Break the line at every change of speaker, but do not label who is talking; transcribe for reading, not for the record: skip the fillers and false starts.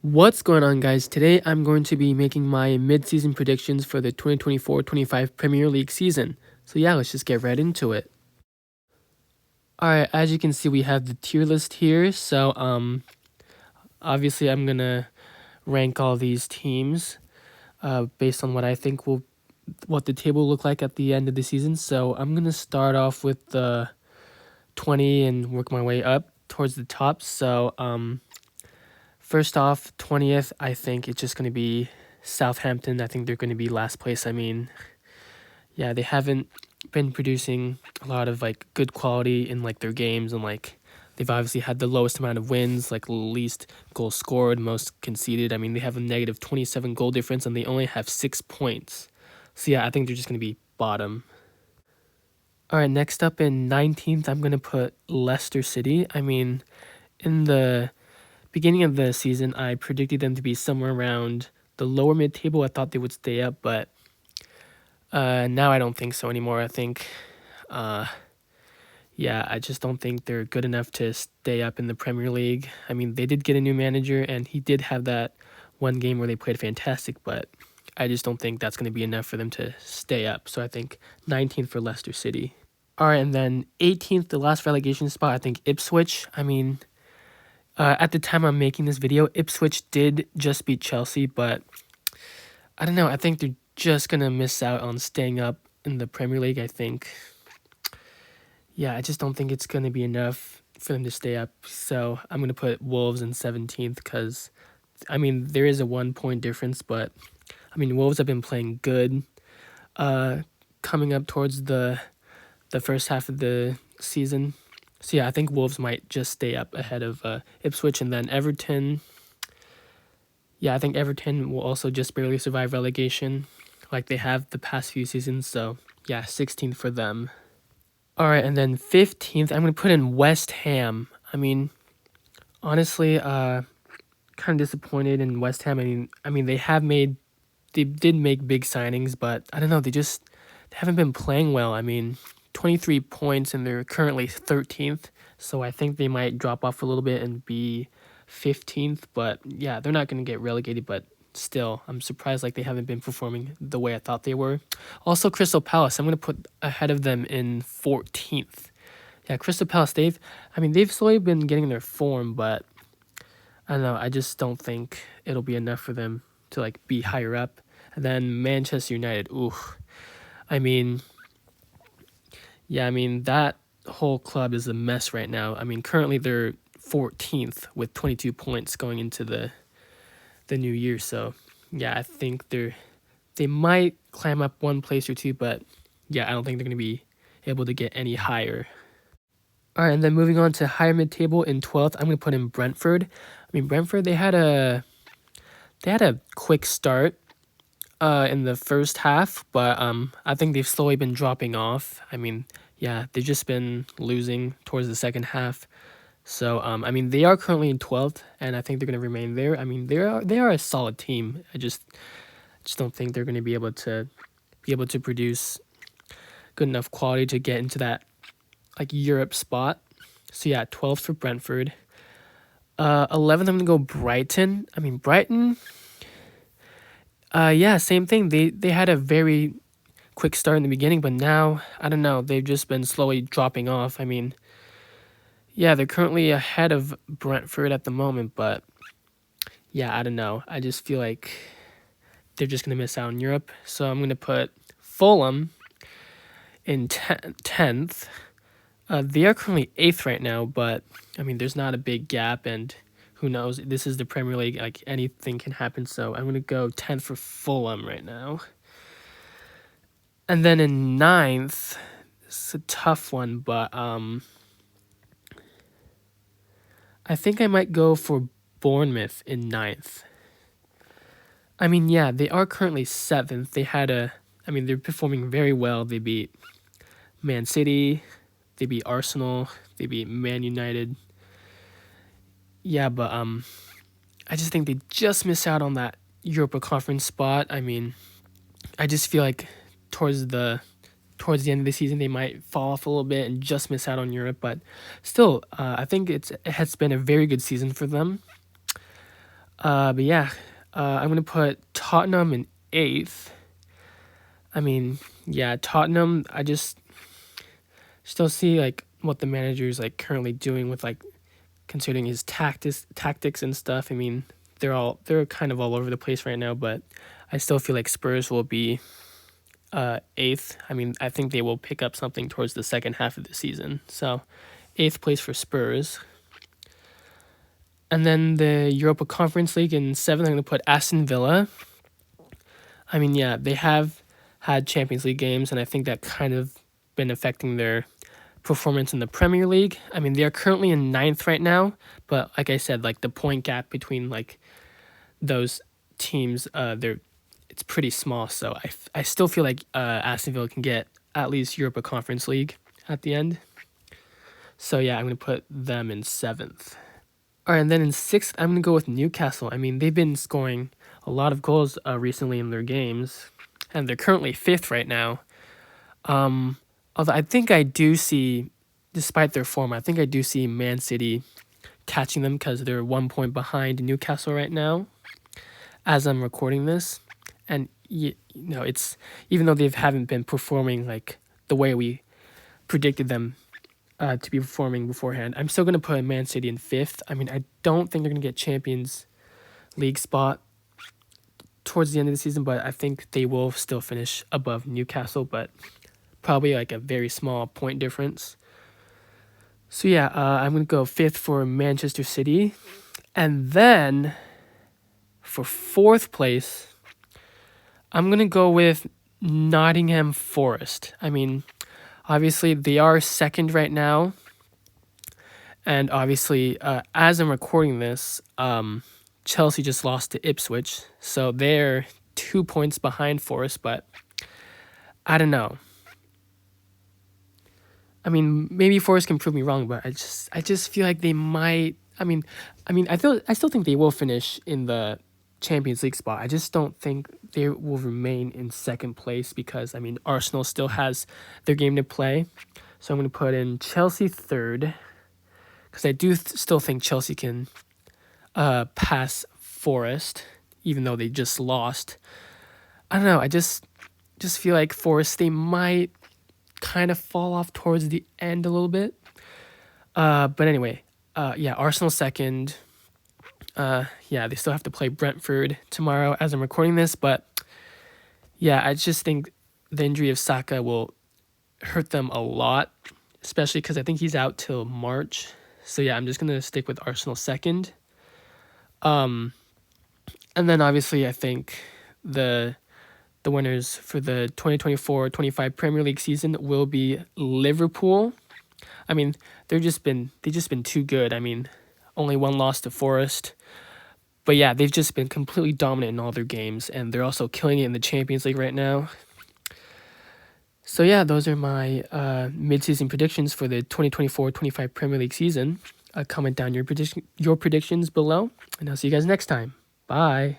What's going on, guys? Today I'm going to be making my mid-season predictions for the 2024-25 Premier League season. So yeah, let's just get right into it. Alright, as you can see, we have the tier list here. So obviously I'm gonna rank all these teams based on what I think what the table will look like at the end of the season. So I'm gonna start off with the 20 and work my way up towards the top. So first off, 20th, I think it's just going to be Southampton. I think they're going to be last place. I mean, yeah, they haven't been producing a lot of good quality in their games, and they've obviously had the lowest amount of wins, least goals scored, most conceded. I mean, they have a negative 27 goal difference and they only have 6 points. So yeah, I think they're just going to be bottom. All right, next up in 19th, I'm going to put Leicester City. I mean, in the beginning of the season, I predicted them to be somewhere around the lower mid-table. I thought they would stay up, but now I don't think so anymore. I think, yeah, I just don't think they're good enough to stay up in the Premier League. I mean, they did get a new manager, and he did have that one game where they played fantastic, but I just don't think that's going to be enough for them to stay up. So I think 19th for Leicester City. All right, and then 18th, the last relegation spot, I think Ipswich. I mean, at the time I'm making this video, Ipswich did just beat Chelsea, but I don't know. I think they're just going to miss out on staying up in the Premier League, I think. Yeah, I just don't think it's going to be enough for them to stay up. So I'm going to put Wolves in 17th because, I mean, there is a 1 point difference, but, I mean, Wolves have been playing good coming up towards the first half of the season. So yeah, I think Wolves might just stay up ahead of Ipswich, and then Everton. Yeah, I think Everton will also just barely survive relegation like they have the past few seasons. So yeah, 16th for them. All right, and then 15th, I'm going to put in West Ham. I mean, honestly, kind of disappointed in West Ham. I mean, they did make big signings, but I don't know, they haven't been playing well. I mean, 23 points and they're currently 13th, so I think they might drop off a little bit and be 15th, but yeah, they're not going to get relegated, but still, I'm surprised they haven't been performing the way I thought they were. Also, Crystal Palace, I'm going to put ahead of them in 14th. Yeah, Crystal Palace, they've slowly been getting their form, but I don't know, I just don't think it'll be enough for them to be higher up. And then Manchester United, ooh, I mean, yeah, I mean, that whole club is a mess right now. I mean, currently they're 14th with 22 points going into the new year. So, yeah, I think they might climb up one place or two, but yeah, I don't think they're going to be able to get any higher. All right, and then moving on to higher mid-table in 12th, I'm going to put in Brentford. I mean, Brentford, they had a quick start in the first half, but I think they've slowly been dropping off. I mean, yeah, they've just been losing towards the second half. So I mean, they are currently in 12th, and I think they're going to remain there. I mean, they are a solid team. I just don't think they're going to be able to produce good enough quality to get into that Europe spot. So yeah, 12th for Brentford. 11th, I'm going to go Brighton. I mean, Brighton, yeah, same thing. They had a very quick start in the beginning, but now, I don't know, they've just been slowly dropping off. I mean, yeah, they're currently ahead of Brentford at the moment, but yeah, I don't know. I just feel like they're just going to miss out on Europe. So I'm going to put Fulham in 10th. They are currently 8th right now, but I mean, there's not a big gap, and who knows? This is the Premier League. Anything can happen. So I'm going to go 10th for Fulham right now. And then in 9th, it's a tough one, but I think I might go for Bournemouth in 9th. I mean, yeah, they are currently 7th. They're performing very well. They beat Man City, they beat Arsenal, they beat Man United. Yeah, but I just think they just miss out on that Europa Conference spot. I mean, I just feel like towards the end of the season they might fall off a little bit and just miss out on Europe, but still, I think it has been a very good season for them. But yeah, I'm gonna put Tottenham in eighth. I mean, yeah, Tottenham. I just still see like what the manager is like currently doing with like considering his tactics and stuff. I mean, they're kind of all over the place right now, but I still feel like Spurs will be eighth. I mean, I think they will pick up something towards the second half of the season. So, eighth place for Spurs. And then the Europa Conference League in seventh, I'm going to put Aston Villa. I mean, yeah, they have had Champions League games, and I think that kind of been affecting their performance in the Premier League. I mean, they are currently in ninth right now, but like I said, like the point gap between like those teams, it's pretty small. So I still feel like Aston Villa can get at least Europa Conference League at the end. So yeah, I'm gonna put them in seventh. All right, and then in sixth, I'm gonna go with Newcastle. I mean, they've been scoring a lot of goals recently in their games, and they're currently fifth right now. Although I think I do see, despite their form, I think I do see Man City catching them because they're 1 point behind Newcastle right now as I'm recording this. And, it's even though they haven't been performing like the way we predicted them to be performing beforehand, I'm still going to put Man City in fifth. I mean, I don't think they're going to get Champions League spot towards the end of the season, but I think they will still finish above Newcastle, but probably like a very small point difference. So yeah, I'm going to go fifth for Manchester City. And then for fourth place, I'm going to go with Nottingham Forest. I mean, obviously they are second right now. And obviously, as I'm recording this, Chelsea just lost to Ipswich. So they're 2 points behind Forest, but I don't know. I mean, maybe Forest can prove me wrong, but I just feel like they might. I still think they will finish in the Champions League spot. I just don't think they will remain in second place because Arsenal still has their game to play. So I'm going to put in Chelsea third because I do still think Chelsea can pass Forest, even though they just lost. I don't know. I just feel like Forest, they might kind of fall off towards the end a little bit. But anyway, Arsenal second. They still have to play Brentford tomorrow as I'm recording this. But yeah, I just think the injury of Saka will hurt them a lot, especially because I think he's out till March. So yeah, I'm just going to stick with Arsenal second. And then obviously I think the winners for the 2024-25 Premier League season will be Liverpool. I mean, they've just been too good. I mean, only one loss to Forest. But yeah, they've just been completely dominant in all their games, and they're also killing it in the Champions League right now. So yeah, those are my mid-season predictions for the 2024-25 Premier League season. Comment down your predictions below, and I'll see you guys next time. Bye.